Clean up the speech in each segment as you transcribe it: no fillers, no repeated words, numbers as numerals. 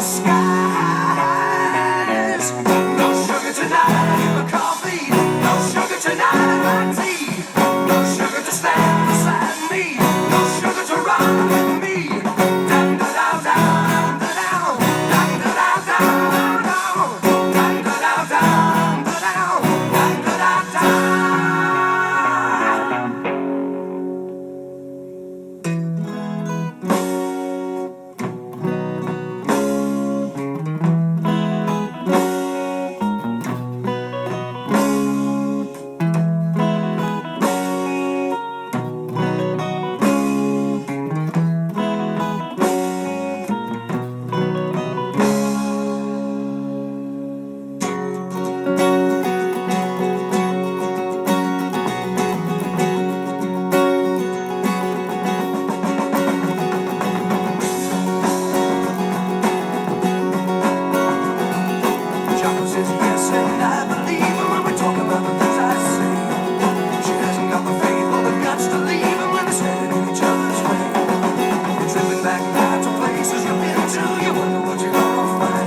skies. No sugar tonight in my coffee. No sugar tonight in my tea. No sugar to stand beside me. No sugar to run with me. Down, down, down, down, down, down, down, down, down, down, down, down, down, down, down. Chocolate says yes, and I believe her when we talk about the things I say. She hasn't got the faith or the guts to leave them when they're standing in each other's way. You're tripping back now to places you've been to. You wonder what you're gonna find.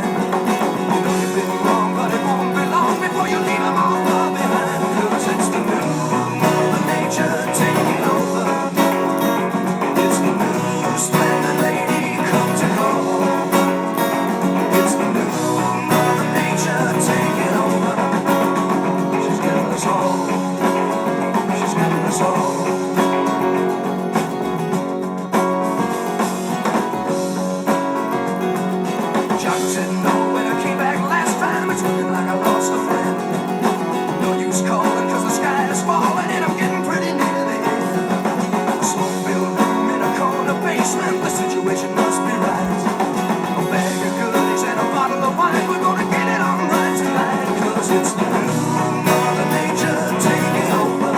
You know you've been wrong, but it won't be long before you leave them all far behind. 'Cause it's the new Mother Nature taking over. It's the new splendid lady come to go. It's the new Mother Nature taking over. She's getting us all. She's getting us all. Chocolate said no when I came back last time. It's looking like I lost a friend. No use calling 'cause the sky is falling and I'm getting pretty near the end. A smoke-filled room in a corner basement. The situation must be right. A bag of goodies and a bottle of wine. We're gonna get it on right tonight. 'Cause it's the new Mother Nature taking over.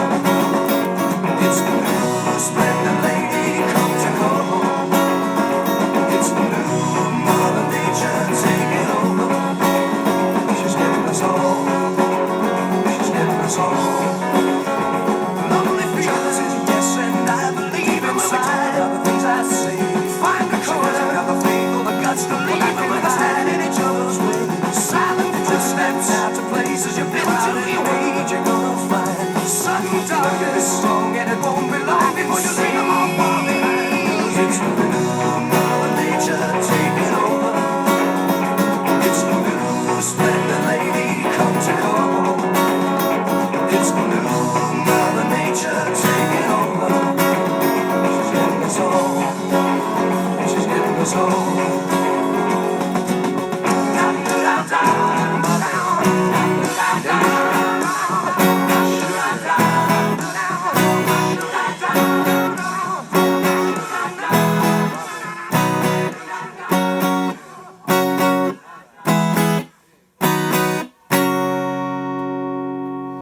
It's the new splendid lady come to go. It's the new Mother Nature taking over. She's getting us all. She's getting us all. Lonely feelings is yes, and I believe inside of the things I say. Find the courage, got the faith or the guts to leave them when they're standing in each other's way. Silent footsteps out to places you've been to. You ain't what you're gonna find. Sudden darkness, strong, and it won't be long before you leave them all far behind. 'Cause it's the new Mother Nature taking over. It's the new splendid lady come to go. It's the new Mother Nature taking over. She's getting us all. She's getting us all.